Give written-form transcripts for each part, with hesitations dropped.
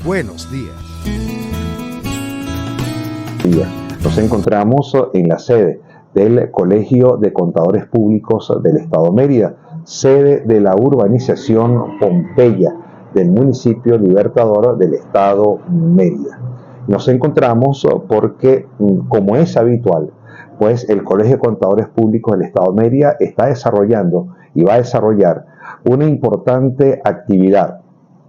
Buenos días. Nos encontramos en la sede del Colegio de Contadores Públicos del Estado Mérida, sede de la urbanización Pompeya del municipio Libertador del Estado Mérida. Nos encontramos porque, como es habitual, pues el Colegio de Contadores Públicos del Estado Mérida está desarrollando y va a desarrollar una importante actividad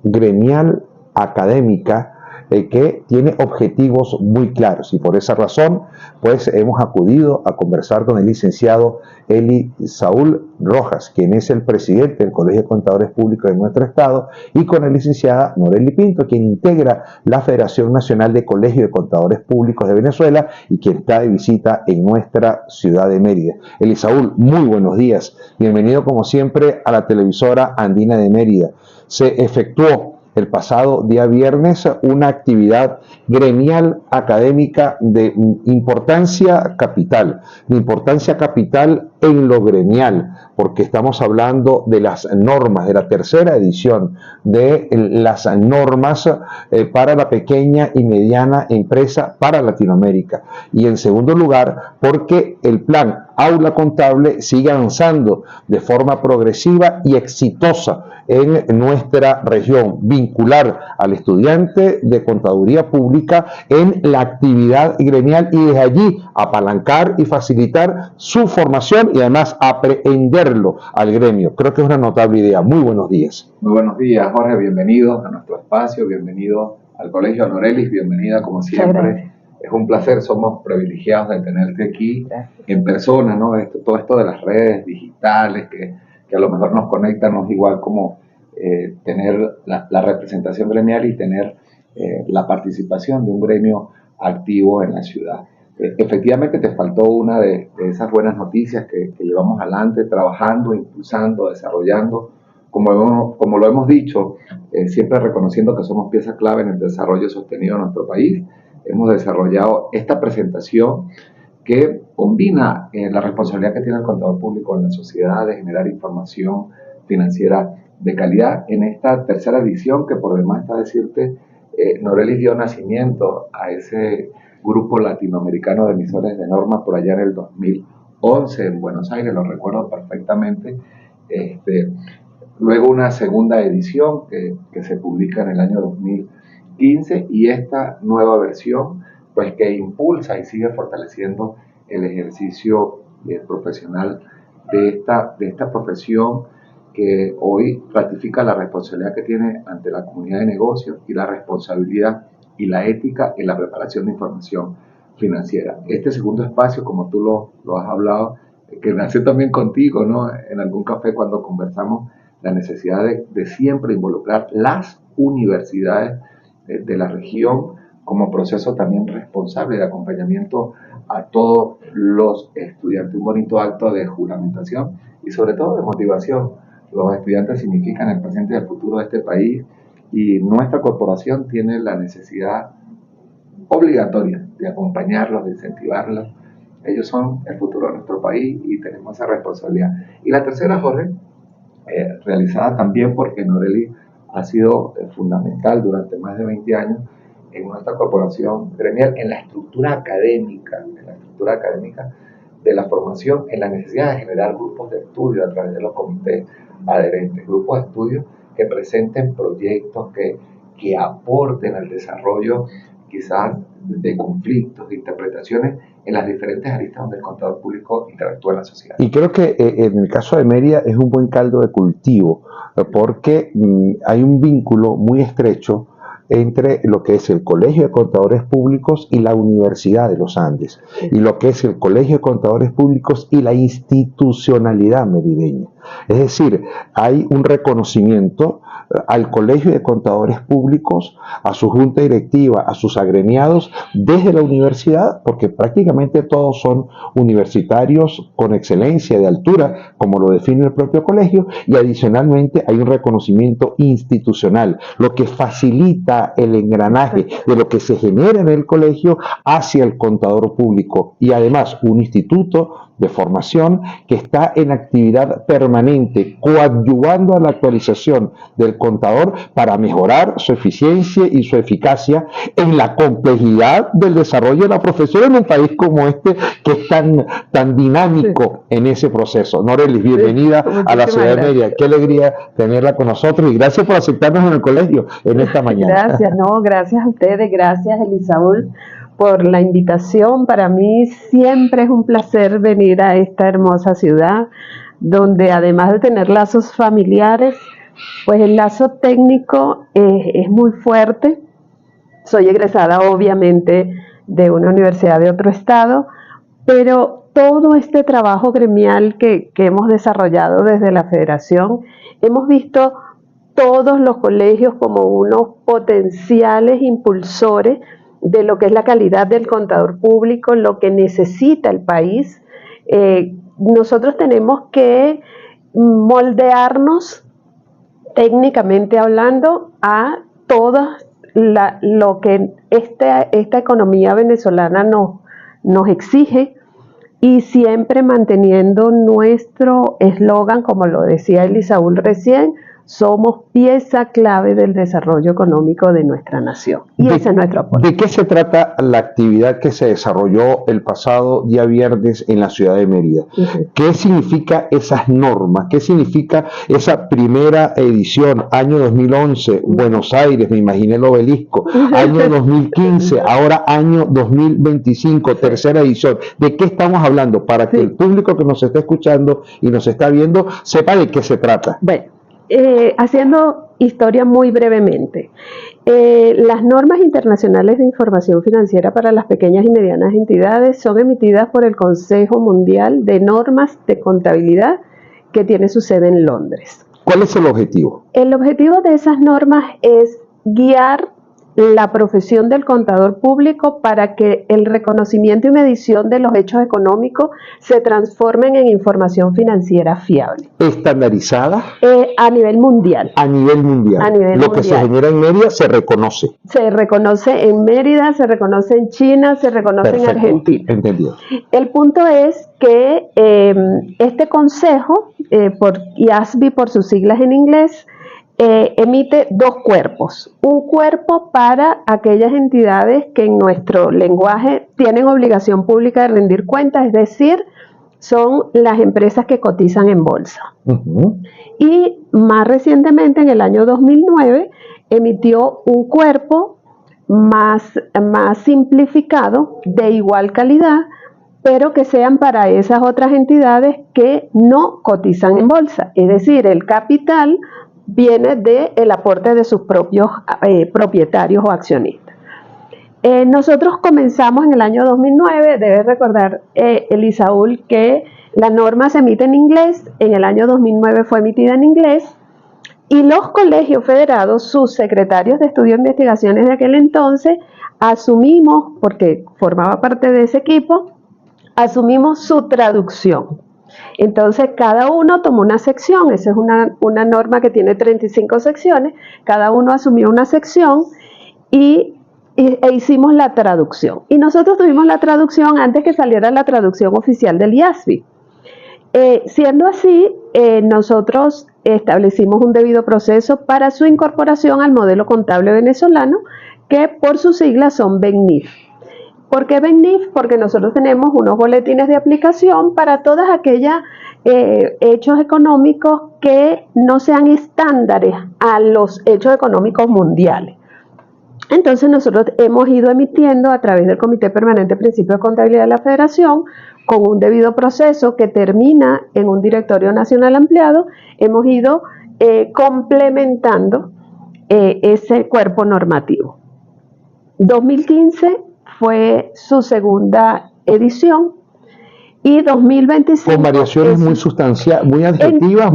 gremial académica que tiene objetivos muy claros, y por esa razón pues hemos acudido a conversar con el licenciado Elisaúl Rojas, quien es el presidente del Colegio de Contadores Públicos de nuestro estado, y con la licenciada Norely Pinto, quien integra la Federación Nacional de Colegios de Contadores Públicos de Venezuela y quien está de visita en nuestra ciudad de Mérida. Elisaúl, muy buenos días, bienvenido como siempre a la televisora andina de Mérida. Se efectuó el pasado día viernes una actividad gremial académica de importancia capital en lo gremial, porque estamos hablando de las normas, de la tercera edición de las normas para la pequeña y mediana empresa para Latinoamérica. Y en segundo lugar, porque el plan Aula Contable sigue avanzando de forma progresiva y exitosa en nuestra región, vincular al estudiante de contaduría pública en la actividad gremial y desde allí apalancar y facilitar su formación y además aprehenderlo al gremio. Creo que es una notable idea. Muy buenos días. Muy buenos días, Jorge. Bienvenido a nuestro espacio, bienvenido al Colegio Norely, bienvenida como siempre. Es un placer, somos privilegiados de tenerte aquí en persona, ¿no? Todo esto de las redes digitales que a lo mejor nos conectan, no es igual como tener la representación gremial y tener la participación de un gremio activo en la ciudad. Efectivamente te faltó una de esas buenas noticias que llevamos adelante, trabajando, impulsando, desarrollando, como lo hemos dicho, siempre reconociendo que somos pieza clave en el desarrollo sostenido de nuestro país. Hemos desarrollado esta presentación que combina la responsabilidad que tiene el contador público en la sociedad de generar información financiera de calidad en esta tercera edición, que por demás está decirte, Norely dio nacimiento a ese grupo latinoamericano de emisores de normas por allá en el 2011 en Buenos Aires, lo recuerdo perfectamente. Luego una segunda edición que se publica en el año 2015 y esta nueva versión pues que impulsa y sigue fortaleciendo el ejercicio profesional de esta profesión que hoy ratifica la responsabilidad que tiene ante la comunidad de negocios y la responsabilidad y la ética en la preparación de información financiera. Este segundo espacio, como tú lo has hablado, que nació también contigo, ¿no? En algún café cuando conversamos, la necesidad de siempre involucrar las universidades de la región como proceso también responsable de acompañamiento a todos los estudiantes. Un bonito acto de juramentación y sobre todo de motivación. Los estudiantes significan el presente y el futuro de este país y nuestra corporación tiene la necesidad obligatoria de acompañarlos, de incentivarlos. Ellos son el futuro de nuestro país y tenemos esa responsabilidad. Y la tercera, Jorge, realizada también porque Norely ha sido fundamental durante más de 20 años en nuestra corporación gremial, en la estructura académica de la formación, en la necesidad de generar grupos de estudio a través de los comités adherentes, grupos de estudio que presenten proyectos que aporten al desarrollo quizás de conflictos, de interpretaciones en las diferentes aristas donde el contador público interactúa en la sociedad. Y creo que en el caso de Mérida es un buen caldo de cultivo, porque hay un vínculo muy estrecho entre lo que es el Colegio de Contadores Públicos y la Universidad de los Andes, y lo que es el Colegio de Contadores Públicos y la institucionalidad merideña. Es decir, hay un reconocimiento al Colegio de Contadores Públicos, a su junta directiva, a sus agremiados desde la universidad, porque prácticamente todos son universitarios con excelencia de altura, como lo define el propio colegio, y adicionalmente hay un reconocimiento institucional, lo que facilita el engranaje de lo que se genera en el colegio hacia el contador público, y además un instituto de formación que está en actividad permanente, coadyuvando a la actualización del contador para mejorar su eficiencia y su eficacia en la complejidad del desarrollo de la profesión en un país como este, que es tan dinámico en ese proceso. Norelis, bienvenida a la ciudad de Mérida. Qué alegría tenerla con nosotros y gracias por aceptarnos en el colegio en esta mañana. Gracias, no, gracias a ustedes, gracias Elisaúl por la invitación. Para mí siempre es un placer venir a esta hermosa ciudad, donde además de tener lazos familiares, pues el lazo técnico es muy fuerte. Soy egresada obviamente de una universidad de otro estado, pero todo este trabajo gremial que hemos desarrollado desde la federación, hemos visto todos los colegios como unos potenciales impulsores de lo que es la calidad del contador público, lo que necesita el país. Nosotros tenemos que moldearnos técnicamente hablando a todo lo que esta economía venezolana nos exige, y siempre manteniendo nuestro eslogan, como lo decía Elisaúl recién: somos pieza clave del desarrollo económico de nuestra nación. Y ese es nuestro aporte. ¿De qué se trata la actividad que se desarrolló el pasado día viernes en la ciudad de Mérida? ¿Qué significa esas normas? ¿Qué significa esa primera edición, año 2011, Buenos Aires, me imaginé el obelisco, año 2015, ahora año 2025, tercera edición? ¿De qué estamos hablando? Para que el público que nos está escuchando y nos está viendo sepa de qué se trata. Bueno, haciendo historia muy brevemente, las normas internacionales de información financiera para las pequeñas y medianas entidades son emitidas por el Consejo Mundial de Normas de Contabilidad, que tiene su sede en Londres. ¿Cuál es el objetivo? El objetivo de esas normas es guiar la profesión del contador público para que el reconocimiento y medición de los hechos económicos se transformen en información financiera fiable. ¿Estandarizada? A nivel mundial. A nivel mundial. A nivel Lo mundial. que se genera en Mérida se reconoce. Se reconoce en Mérida, se reconoce en China, se reconoce en Argentina. Entendido. El punto es que este consejo, por IASB por sus siglas en inglés, emite dos cuerpos. Un cuerpo para aquellas entidades que en nuestro lenguaje tienen obligación pública de rendir cuentas, es decir, son las empresas que cotizan en bolsa. Y más recientemente, en el año 2009, emitió un cuerpo más simplificado, de igual calidad, pero que sean para esas otras entidades que no cotizan en bolsa. Es decir, el capital viene del aporte de sus propios propietarios o accionistas. Nosotros comenzamos en el año 2009, debes recordar, Elisaúl, que la norma se emite en inglés, en el año 2009 fue emitida en inglés, y los colegios federados, sus secretarios de estudio e investigaciones de aquel entonces, asumimos, porque formaba parte de ese equipo, asumimos su traducción. Entonces cada uno tomó una sección, esa es una norma que tiene 35 secciones, cada uno asumió una sección e hicimos la traducción. Y nosotros tuvimos la traducción antes que saliera la traducción oficial del IASB. Siendo así, nosotros establecimos un debido proceso para su incorporación al modelo contable venezolano, que por sus siglas son BECNIF. ¿Por qué BECNIF? Porque nosotros tenemos unos boletines de aplicación para todas aquellas hechos económicos que no sean estándares a los hechos económicos mundiales. Entonces nosotros hemos ido emitiendo a través del Comité Permanente de Principios de Contabilidad de la Federación, con un debido proceso que termina en un directorio nacional ampliado, hemos ido complementando ese cuerpo normativo. 2015 fue su segunda edición y 2025... Con variaciones muy sustanciales, muy adjetivas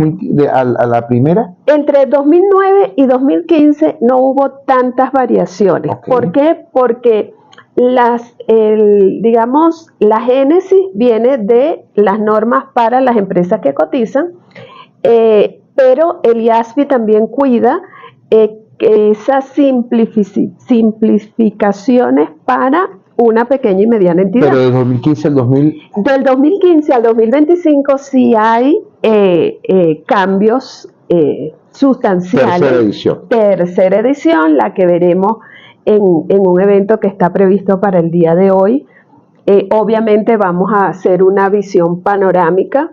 a la primera. Entre 2009 y 2015 no hubo tantas variaciones. Okay. ¿Por qué? Porque la génesis viene de las normas para las empresas que cotizan, pero el IASB también cuida esas simplificaciones para una pequeña y mediana entidad. Pero del 2015 al 2000... Del 2015 al 2025 sí hay cambios sustanciales. Tercera edición, la que veremos en un evento que está previsto para el día de hoy. Obviamente vamos a hacer una visión panorámica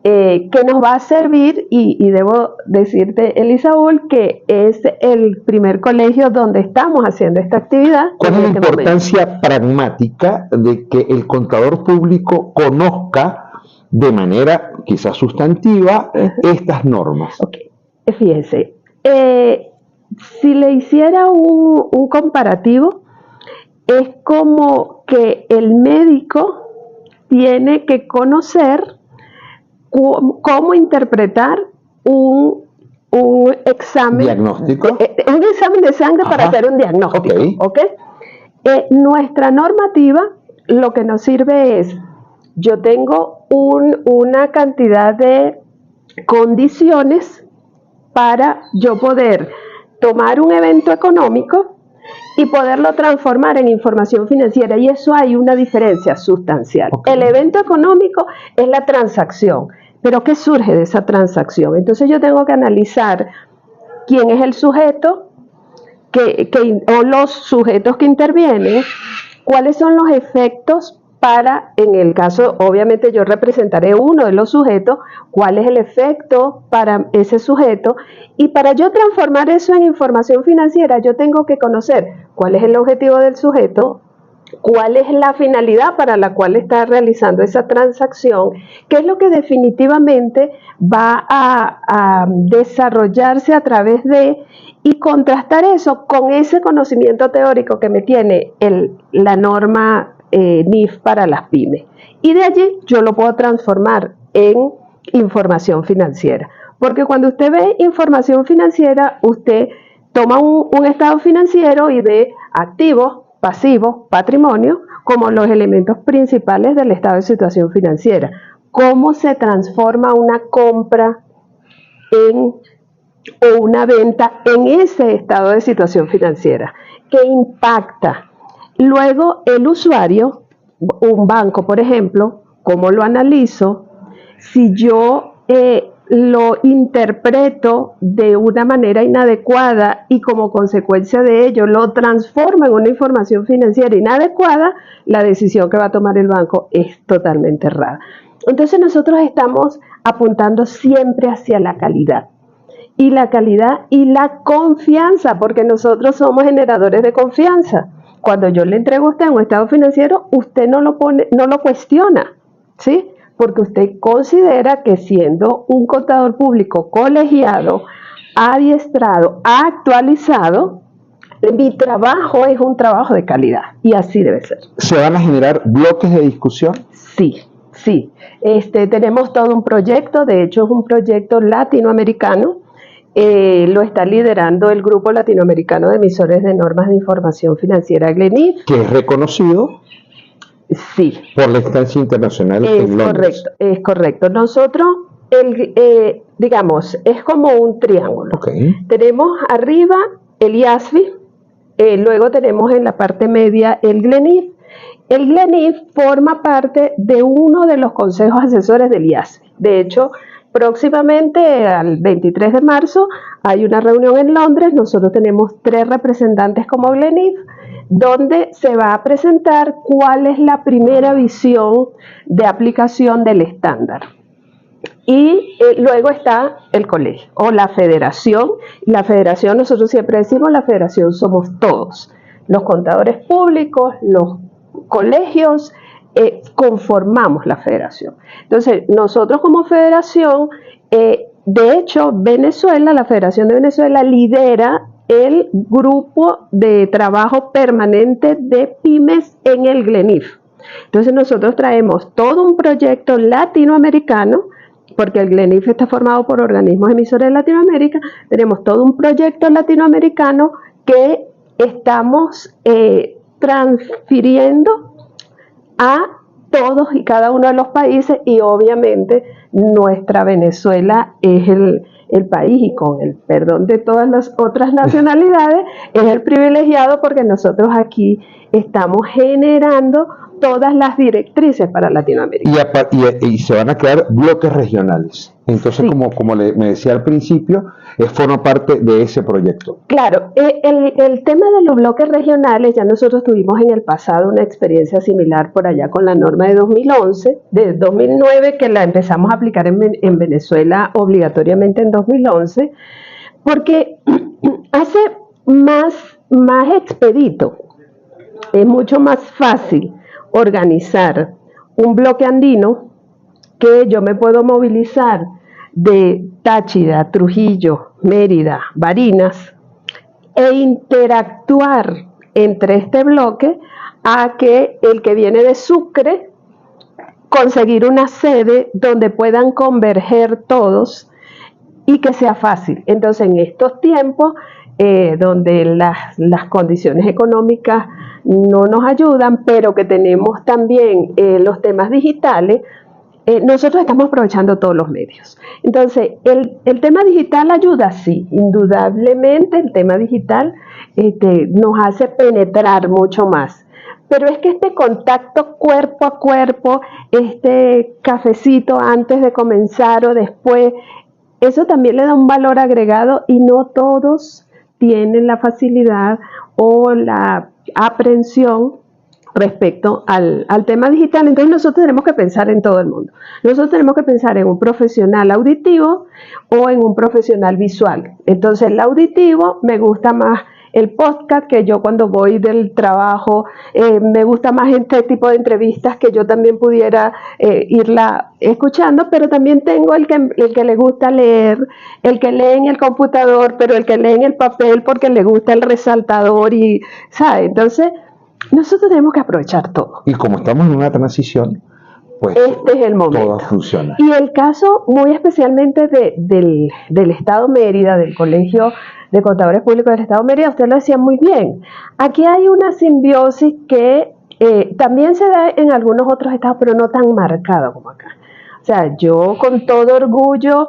que nos va a servir, y debo decirte, Elisaúl, que es el primer colegio donde estamos haciendo esta actividad. ¿Cuál es la importancia pragmática de que el contador público conozca de manera quizás sustantiva estas normas? Okay. Fíjense, si le hiciera un comparativo, es como que el médico tiene que conocer cómo interpretar un examen diagnóstico, un examen de sangre para hacer un diagnóstico. ¿Okay? Nuestra normativa lo que nos sirve es, yo tengo una cantidad de condiciones para yo poder tomar un evento económico y poderlo transformar en información financiera, y eso hay una diferencia sustancial. El evento económico es la transacción, pero ¿qué surge de esa transacción? Entonces yo tengo que analizar quién es el sujeto o los sujetos que intervienen, cuáles son los efectos para, en el caso, obviamente yo representaré uno de los sujetos, cuál es el efecto para ese sujeto, y para yo transformar eso en información financiera, yo tengo que conocer cuál es el objetivo del sujeto, cuál es la finalidad para la cual está realizando esa transacción, qué es lo que definitivamente va a desarrollarse a través de, y contrastar eso con ese conocimiento teórico que me tiene la norma NIF para las pymes. Y de allí yo lo puedo transformar en información financiera. Porque cuando usted ve información financiera, usted toma un estado financiero y ve activos, pasivos, patrimonio, como los elementos principales del estado de situación financiera. Cómo se transforma una compra o una venta en ese estado de situación financiera. ¿Qué impacta? Luego el usuario, un banco por ejemplo, ¿cómo lo analizo? Si yo lo interpreto de una manera inadecuada y como consecuencia de ello lo transformo en una información financiera inadecuada, la decisión que va a tomar el banco es totalmente errada. Entonces nosotros estamos apuntando siempre hacia la calidad. Y la calidad y la confianza, porque nosotros somos generadores de confianza. Cuando yo le entrego a usted un estado financiero, usted no lo cuestiona, ¿sí? Porque usted considera que siendo un contador público colegiado, adiestrado, actualizado, mi trabajo es un trabajo de calidad, y así debe ser. ¿Se van a generar bloques de discusión? Sí. Tenemos todo un proyecto, de hecho es un proyecto latinoamericano. Lo está liderando el Grupo Latinoamericano de Emisores de Normas de Información Financiera, GLENIF. ¿Que es reconocido? Sí. Por la instancia internacional en Londres. Es correcto. Nosotros, digamos, es como un triángulo. Tenemos arriba el IASBI, luego tenemos en la parte media el GLENIF. El GLENIF forma parte de uno de los consejos asesores del IASBI. De hecho, próximamente, al 23 de marzo, hay una reunión en Londres. Nosotros tenemos 3 representantes como GLENIF, donde se va a presentar cuál es la primera visión de aplicación del estándar. Y luego está el colegio o la federación. La federación, nosotros siempre decimos, la federación somos todos. Los contadores públicos, los colegios, conformamos la federación. Entonces, nosotros como federación, de hecho, la Federación de Venezuela lidera el grupo de trabajo permanente de pymes en el GLENIF. Entonces, nosotros traemos todo un proyecto latinoamericano, porque el GLENIF está formado por organismos emisores de Latinoamérica. Tenemos todo un proyecto latinoamericano que estamos transfiriendo a todos y cada uno de los países, y obviamente nuestra Venezuela es el país y con el perdón de todas las otras nacionalidades, es el privilegiado porque nosotros aquí estamos generando todas las directrices para Latinoamérica. Y se van a crear bloques regionales. Entonces, Sí. como me decía al principio, forma parte de ese proyecto. Claro, el tema de los bloques regionales, ya nosotros tuvimos en el pasado una experiencia similar por allá con la norma de 2011, de 2009, que la empezamos a aplicar en Venezuela obligatoriamente en 2011, porque hace más expedito, es mucho más fácil organizar un bloque andino que yo me puedo movilizar de Táchira, Trujillo, Mérida, Barinas e interactuar entre este bloque a que el que viene de Sucre conseguir una sede donde puedan converger todos y que sea fácil. Entonces, en estos tiempos donde las condiciones económicas no nos ayudan, pero que tenemos también los temas digitales, nosotros estamos aprovechando todos los medios. Entonces, el tema digital ayuda, sí, indudablemente el tema digital nos hace penetrar mucho más. Pero es que este contacto cuerpo a cuerpo, este cafecito antes de comenzar o después, eso también le da un valor agregado y no todos tienen la facilidad o la aprehensión respecto al tema digital. Entonces nosotros tenemos que pensar en todo el mundo. Nosotros tenemos que pensar en un profesional auditivo o en un profesional visual. Entonces el auditivo me gusta más el podcast, que yo cuando voy del trabajo me gusta más este tipo de entrevistas que yo también pudiera irla escuchando, pero también tengo el que le gusta leer, el que lee en el computador, pero el que lee en el papel porque le gusta el resaltador y, ¿sabe? Entonces, nosotros tenemos que aprovechar todo. Y como estamos en una transición, pues este es el momento. todo funciona. Y el caso muy especialmente del Estado Mérida, del Colegio de Contadores Públicos del Estado Mérida, usted lo decía muy bien. Aquí hay una simbiosis que también se da en algunos otros estados, pero no tan marcada como acá. O sea, yo con todo orgullo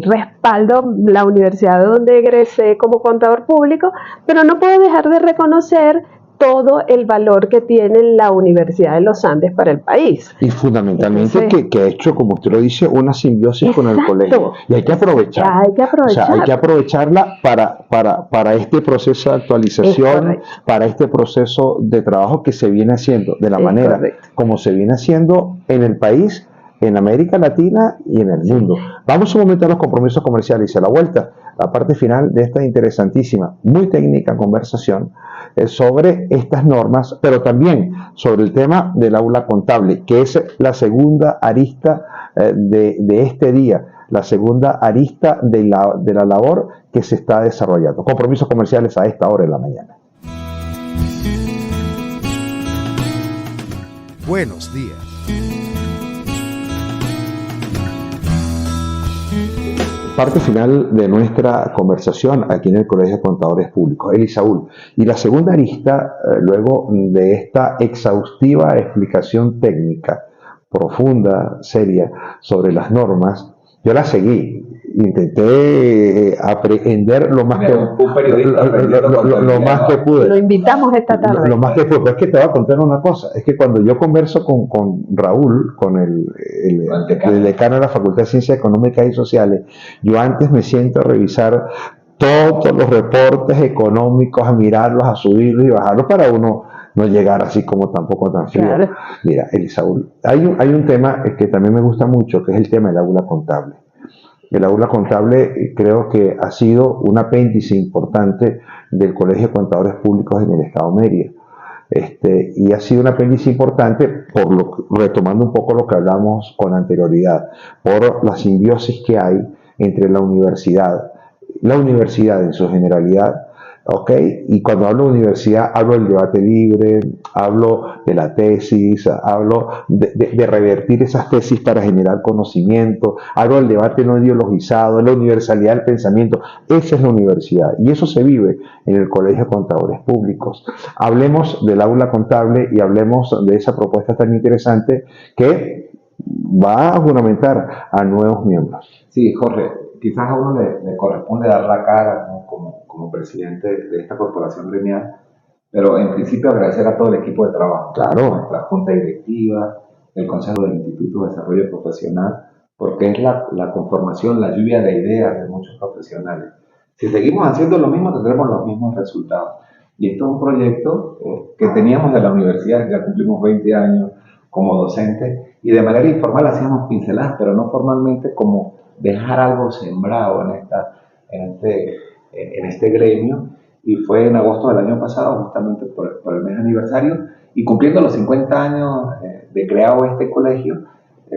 respaldo la universidad donde egresé como contador público, pero no puedo dejar de reconocer todo el valor que tiene la Universidad de los Andes para el país. Y fundamentalmente Entonces, que ha hecho, como usted lo dice, una simbiosis con el exacto. colegio. Y hay que aprovecharla. Hay que aprovechar. O sea, hay que aprovecharla para este proceso de actualización, para este proceso de trabajo que se viene haciendo de la manera como se viene haciendo en el país, en América Latina y en el mundo. Vamos un momento a los compromisos comerciales y a la vuelta, la parte final de esta interesantísima, muy técnica conversación sobre estas normas, pero también sobre el tema del aula contable, que es la segunda arista de este día, la segunda arista de la labor que se está desarrollando. Compromisos comerciales a esta hora de la mañana. Buenos días. Parte final de nuestra conversación aquí en el Colegio de Contadores Públicos. Elisaúl, y la segunda arista, luego de esta exhaustiva explicación técnica, profunda, seria, sobre las normas, yo la seguí. Intenté aprender lo más lo más que pude. Lo invitamos esta tarde. Lo más que pude. Pero es que te voy a contar una cosa. Es que cuando yo converso con Raúl, con el decano de la Facultad de Ciencias Económicas y Sociales, yo antes me siento a revisar todos los reportes económicos, a mirarlos, a subirlos y bajarlos para uno no llegar así como tampoco tan frío. Claro. Mira, Elisaúl, hay un tema que también me gusta mucho, que es el tema del aula contable. El aula contable creo que ha sido un apéndice importante del Colegio de Contadores Públicos en el Estado Mérida. Y ha sido un apéndice importante, retomando un poco lo que hablamos con anterioridad, por la simbiosis que hay entre la universidad en su generalidad, ¿ok? Y cuando hablo de universidad, hablo del debate libre, hablo de la tesis, hablo de revertir esas tesis para generar conocimiento, hablo del debate no ideologizado, de la universalidad del pensamiento. Esa es la universidad y eso se vive en el Colegio de Contadores Públicos. Hablemos del aula contable y hablemos de esa propuesta tan interesante que va a juramentar a nuevos miembros. Sí, Jorge, quizás a uno le corresponde dar la cara, ¿no? como presidente de esta corporación gremial, pero en principio agradecer a todo el equipo de trabajo, Claro. nuestra junta directiva, el Consejo del Instituto de Desarrollo Profesional, porque es la conformación, la lluvia de ideas de muchos profesionales. Si seguimos haciendo lo mismo, tendremos los mismos resultados. Y esto es un proyecto que teníamos de la universidad, ya cumplimos 20 años como docentes, y de manera informal hacíamos pinceladas, pero no formalmente, como dejar algo sembrado en este gremio. Y fue en agosto del año pasado, justamente por el mes aniversario, y cumpliendo los 50 años de creado este colegio,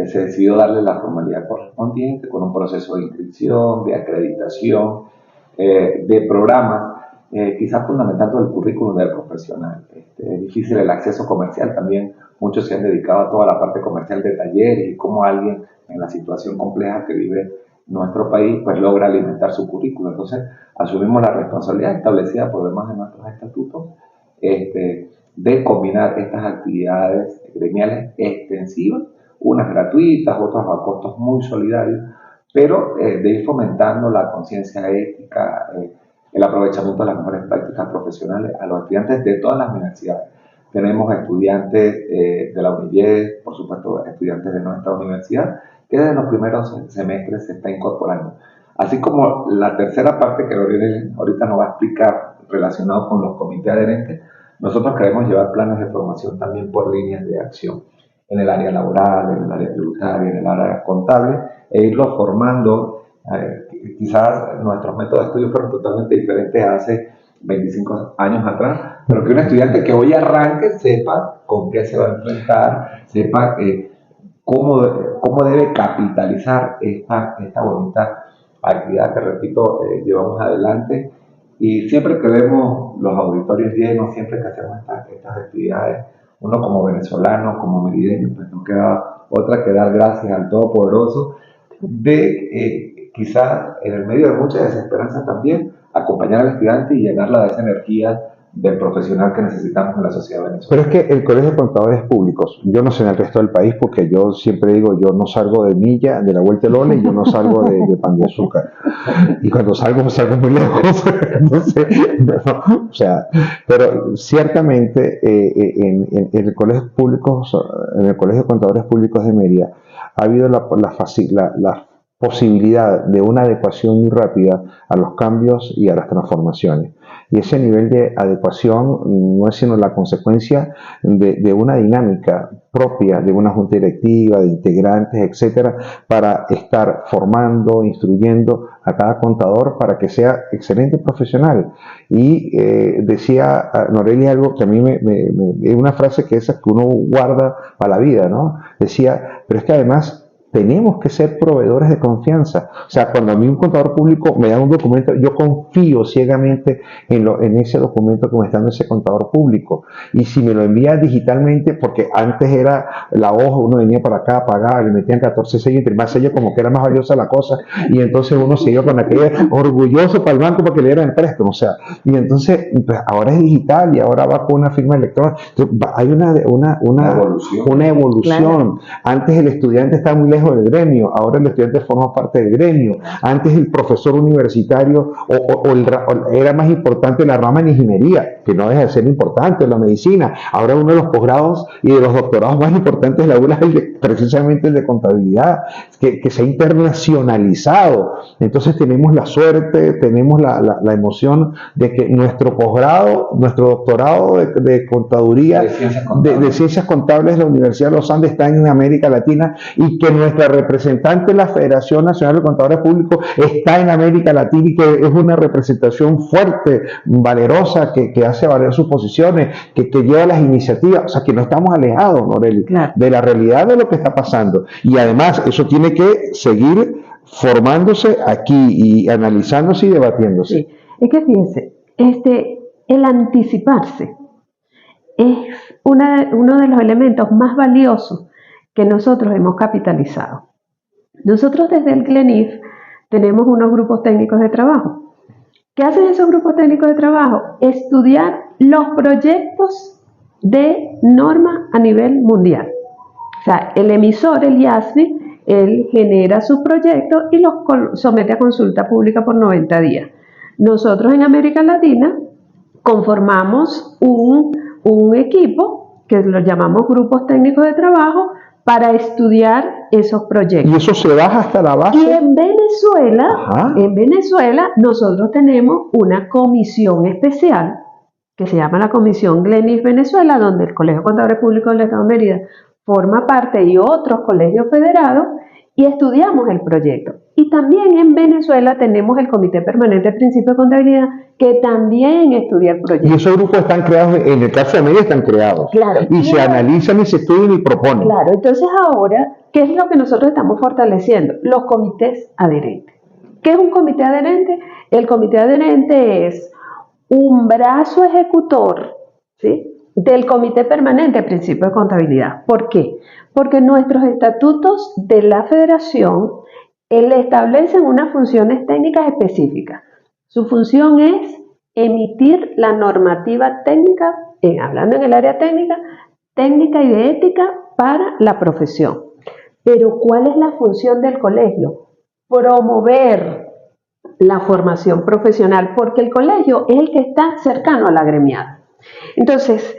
se decidió darle la formalidad correspondiente con un proceso de inscripción, de acreditación, de programas, quizás fundamentando el currículum del profesional. Es difícil el acceso comercial también, muchos se han dedicado a toda la parte comercial de talleres y cómo alguien en la situación compleja que vive nuestro país pues logra alimentar su currículum. Entonces asumimos la responsabilidad establecida por demás de nuestros estatutos de combinar estas actividades gremiales extensivas, unas gratuitas, otras a costos muy solidarios, pero de ir fomentando la conciencia ética, el aprovechamiento de las mejores prácticas profesionales a los estudiantes de todas las universidades. Tenemos estudiantes de la UNILLED, por supuesto estudiantes de nuestra universidad, que desde los primeros semestres se está incorporando. Así como la tercera parte que ahorita nos va a explicar relacionado con los comités adherentes, nosotros queremos llevar planes de formación también por líneas de acción en el área laboral, en el área tributaria, en el área contable, e irlos formando. Quizás nuestros métodos de estudio fueron totalmente diferentes hace 25 años atrás, pero que un estudiante que hoy arranque sepa con qué se va a enfrentar, sepa cómo debe capitalizar esta bonita actividad que, repito, llevamos adelante. Y siempre que vemos los auditorios llenos, siempre que hacemos estas actividades, uno como venezolano, como merideño, pues no queda otra que dar gracias al Todopoderoso de quizás en el medio de mucha desesperanza también acompañar al estudiante y llenarla de esa energía del profesional que necesitamos en la sociedad venezolana. Pero es que el Colegio de Contadores Públicos, yo no sé en el resto del país, porque yo siempre digo, yo no salgo de Milla, de la Vuelta del Ole, y yo no salgo de Pan de Azúcar. Y cuando salgo muy lejos. Entonces, o sea, pero ciertamente en el Colegio Públicos, en el Colegio de Contadores Públicos de Mérida, ha habido la posibilidad de una adecuación muy rápida a los cambios y a las transformaciones. Y ese nivel de adecuación no es sino la consecuencia de una dinámica propia de una junta directiva, de integrantes, etcétera, para estar formando, instruyendo a cada contador para que sea excelente profesional. Y decía Norelia algo que a mí es una frase que esa que uno guarda para la vida, ¿no? Decía, pero es que además tenemos que ser proveedores de confianza. O sea, cuando a mí un contador público me da un documento, yo confío ciegamente en ese documento que me está dando ese contador público. Y si me lo envía digitalmente, porque antes era la hoja, uno venía para acá a pagar, le metían 14 sellos, entre más sellos como que era más valiosa la cosa, y entonces uno siguió con aquello orgulloso para el banco para que le dieran el préstamo. O sea, y entonces pues, ahora es digital y ahora va con una firma electrónica. Entonces, hay una evolución. Claro. Antes el estudiante estaba muy lejos del gremio, ahora el estudiante forma parte del gremio. Antes el profesor universitario era más importante la rama en ingeniería, que no deja de ser importante, la medicina. Ahora uno de los posgrados y de los doctorados más importantes de la ULA es precisamente el de contabilidad, que se ha internacionalizado. Entonces tenemos la suerte, tenemos la emoción de que nuestro posgrado, nuestro doctorado de contaduría, de ciencias contables de la Universidad de los Andes está en América Latina, y que nuestra representante en la Federación Nacional de Contadores Públicos está en América Latina, y que es una representación fuerte, valerosa, que hace valer sus posiciones, que lleva las iniciativas. O sea, que no estamos alejados, Noreli, claro, de la realidad de lo que está pasando. Y además eso tiene que seguir formándose aquí y analizándose y debatiéndose. Sí. Es que fíjense, el anticiparse es uno de los elementos más valiosos que nosotros hemos capitalizado. Nosotros desde el CLENIF tenemos unos grupos técnicos de trabajo. ¿Qué hacen esos grupos técnicos de trabajo? Estudiar los proyectos de norma a nivel mundial. O sea, el emisor, el IASBI, él genera sus proyectos y los somete a consulta pública por 90 días. Nosotros en América Latina conformamos un equipo que lo llamamos grupos técnicos de trabajo para estudiar esos proyectos. ¿Y eso se baja hasta la base? Y en Venezuela nosotros tenemos una comisión especial que se llama la Comisión Glenis Venezuela, donde el Colegio de Contadores Públicos del Estado de Mérida forma parte y otros colegios federados, y estudiamos el proyecto. Y también en Venezuela tenemos el Comité Permanente de Principios de Contabilidad, que también estudia el proyecto. Y esos grupos están creados, en el caso de Mérida están creados. Claro. Y se analizan y se estudian y proponen. Claro, entonces ahora, ¿qué es lo que nosotros estamos fortaleciendo? Los comités adherentes. ¿Qué es un comité adherente? El comité adherente es un brazo ejecutor, ¿sí?, del Comité Permanente de Principios de Contabilidad. ¿Por qué? Porque nuestros estatutos de la Federación establecen unas funciones técnicas específicas. Su función es emitir la normativa técnica, hablando en el área técnica y de ética para la profesión. Pero ¿cuál es la función del colegio? Promover la formación profesional, porque el colegio es el que está cercano a la gremiada. Entonces,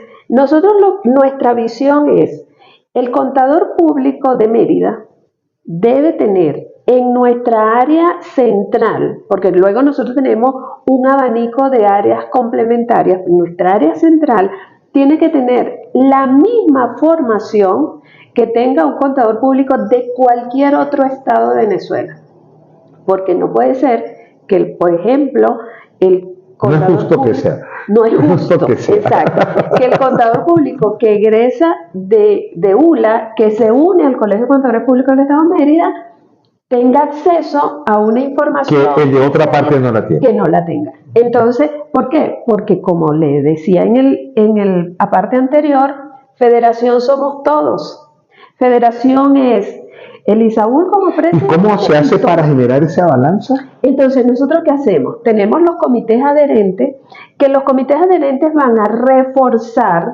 nuestra visión es, el contador público de Mérida debe tener en nuestra área central, porque luego nosotros tenemos un abanico de áreas complementarias, nuestra área central tiene que tener la misma formación que tenga un contador público de cualquier otro estado de Venezuela, porque no puede ser que, por ejemplo, el contador no es justo público, que sea. No es justo, que sea. Exacto. Que el contador público que egresa de ULA, que se une al Colegio de Contadores Públicos del Estado de Mérida, tenga acceso a una información que el de otra parte no la tiene. Que no la tenga. Entonces, ¿por qué? Porque como le decía en el aparte anterior, federación somos todos. Federación es el ISAUL como presidente. ¿Y cómo se hace para generar esa balanza? Entonces, ¿nosotros qué hacemos? Tenemos los comités adherentes, que los comités adherentes van a reforzar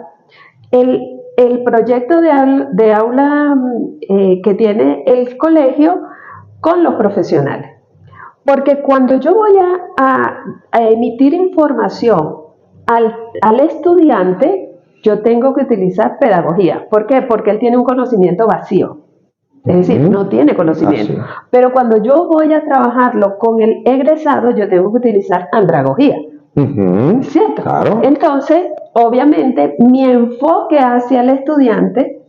el proyecto de aula que tiene el colegio con los profesionales. Porque cuando yo voy a emitir información al estudiante, yo tengo que utilizar pedagogía. ¿Por qué? Porque él tiene un conocimiento vacío. Es decir, no tiene conocimiento. Pero cuando yo voy a trabajarlo con el egresado, yo tengo que utilizar andragogía. ¿Cierto? Claro. Entonces, obviamente, mi enfoque hacia el estudiante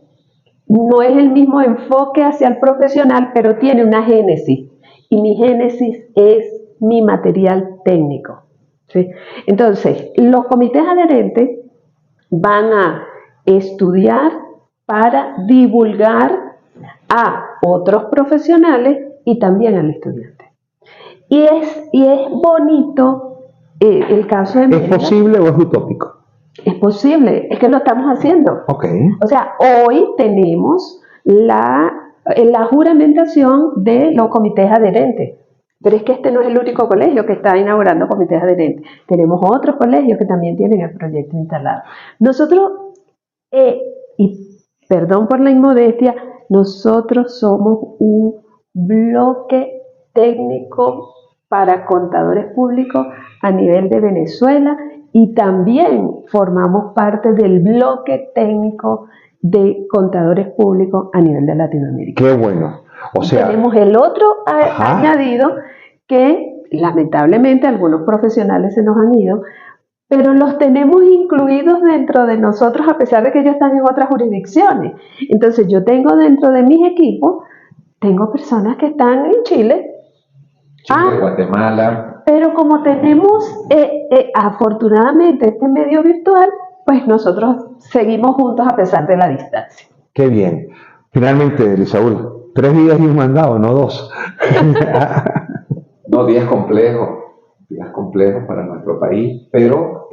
no es el mismo enfoque hacia el profesional, pero tiene una génesis. Y mi génesis es mi material técnico. ¿Sí? Entonces, los comités adherentes van a estudiar para divulgar a otros profesionales y también al estudiante. Y es bonito el caso de Mérida. ¿Es posible o es utópico? Es posible, es que lo estamos haciendo. Okay. O sea, hoy tenemos la juramentación de los comités adherentes. Pero es que este no es el único colegio que está inaugurando comités adherentes. Tenemos otros colegios que también tienen el proyecto instalado. Nosotros, y perdón por la inmodestia, nosotros somos un bloque técnico para contadores públicos a nivel de Venezuela y también formamos parte del bloque técnico de contadores públicos a nivel de Latinoamérica. Qué bueno. O sea, tenemos el otro añadido que lamentablemente algunos profesionales se nos han ido, pero los tenemos incluidos dentro de nosotros a pesar de que ellos están en otras jurisdicciones. Entonces yo tengo dentro de mis equipos, tengo personas que están en Chile, Guatemala. Pero como tenemos afortunadamente este medio virtual, pues nosotros seguimos juntos a pesar de la distancia. Qué bien. Finalmente, Elisaúl, 3 días y un mandado, no 2. No, días complejos para nuestro país, pero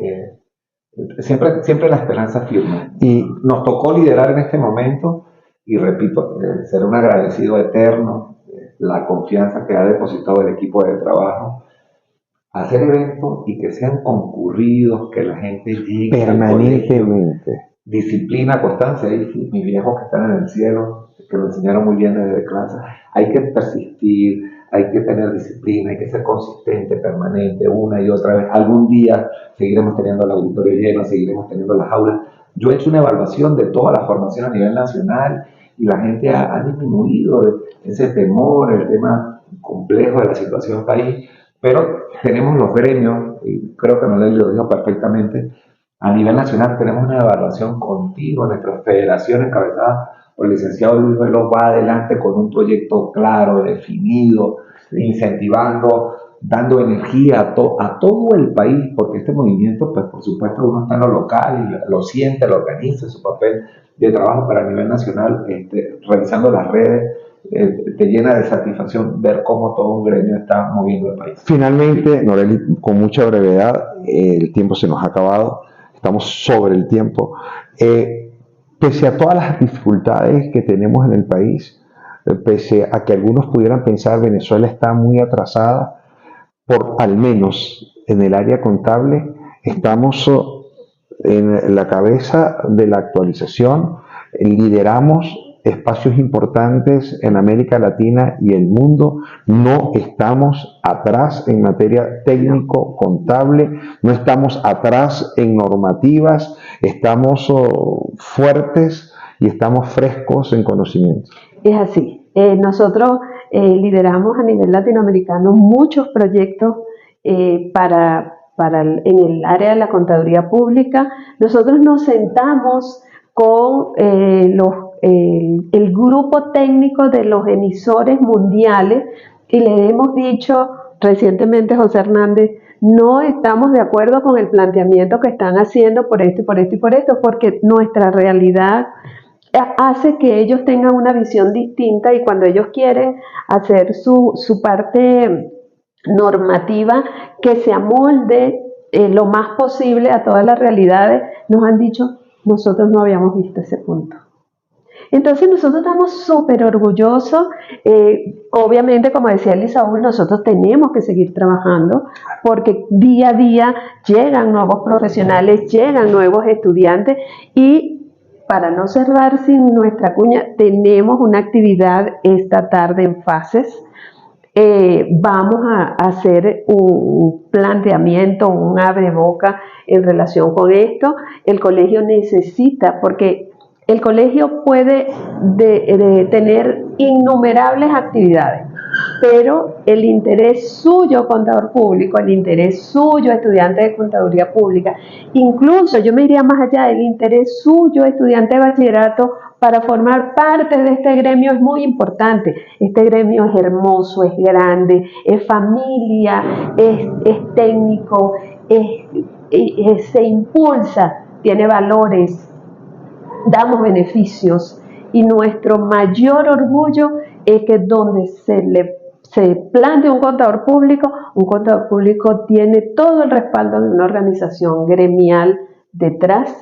siempre la esperanza firme. Y nos tocó liderar en este momento, y repito, ser un agradecido eterno, la confianza que ha depositado el equipo de trabajo, hacer eventos y que sean concurridos, que la gente llegue permanentemente. disciplina, constancia, y mis viejos que están en el cielo, que lo enseñaron muy bien desde clase, hay que persistir, hay que tener disciplina, hay que ser consistente, permanente, una y otra vez. Algún día seguiremos teniendo el auditorio lleno, seguiremos teniendo las aulas. Yo he hecho una evaluación de toda la formación a nivel nacional y la gente ha disminuido ese temor, el tema complejo de la situación país, pero tenemos los gremios, y creo que Noel lo dijo perfectamente, a nivel nacional tenemos una evaluación continua, nuestra federación encabezada por el licenciado Luis Veloz va adelante con un proyecto claro, definido, incentivando, dando energía a todo el país, porque este movimiento, pues por supuesto uno está en lo local y lo siente, lo organiza, su papel de trabajo, pero a nivel nacional, revisando las redes, te llena de satisfacción ver cómo todo un gremio está moviendo el país. Finalmente, Noreli, con mucha brevedad, el tiempo se nos ha acabado, estamos sobre el tiempo. Pese a todas las dificultades que tenemos en el país, pese a que algunos pudieran pensar Venezuela está muy atrasada, por al menos en el área contable estamos en la cabeza de la actualización, lideramos espacios importantes en América Latina y el mundo, no estamos atrás en materia técnico-contable, no estamos atrás en normativas, estamos fuertes y estamos frescos en conocimiento. Es así. Nosotros lideramos a nivel latinoamericano muchos proyectos en el área de la contaduría pública. Nosotros nos sentamos con el grupo técnico de los emisores mundiales y le hemos dicho recientemente, José Hernández, no estamos de acuerdo con el planteamiento que están haciendo por esto y por esto y por esto, porque nuestra realidad hace que ellos tengan una visión distinta y cuando ellos quieren hacer su parte normativa que se amolde lo más posible a todas las realidades, nos han dicho, nosotros no habíamos visto ese punto. Entonces nosotros estamos súper orgullosos, obviamente como decía Elisaúl, nosotros tenemos que seguir trabajando porque día a día llegan nuevos profesionales, llegan nuevos estudiantes y para no cerrar sin nuestra cuña, tenemos una actividad esta tarde en Fases. Vamos a hacer un planteamiento, un abreboca en relación con esto. El colegio necesita, porque el colegio puede tener innumerables actividades, pero el interés suyo, contador público, el interés suyo, estudiante de contaduría pública, incluso yo me iría más allá, el interés suyo, estudiante de bachillerato, para formar parte de este gremio es muy importante. Este gremio es hermoso, es grande, es familia, es técnico, se impulsa, tiene valores, damos beneficios y nuestro mayor orgullo es que donde se plantea un contador público tiene todo el respaldo de una organización gremial detrás,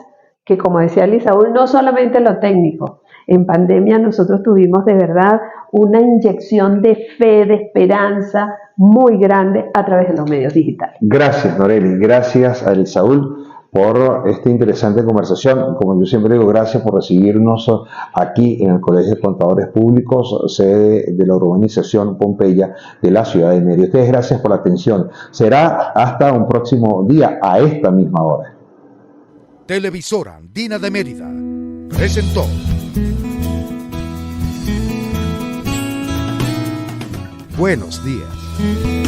que como decía Elisaúl, no solamente lo técnico. En pandemia nosotros tuvimos de verdad una inyección de fe, de esperanza muy grande a través de los medios digitales. Gracias, Noreli, gracias a Elisaúl por esta interesante conversación. Como yo siempre digo, gracias por recibirnos aquí en el Colegio de Contadores Públicos, sede de la urbanización Pompeya de la ciudad de Mérida. Ustedes gracias por la atención. Será hasta un próximo día a esta misma hora. Televisora Andina de Mérida presentó Buenos Días.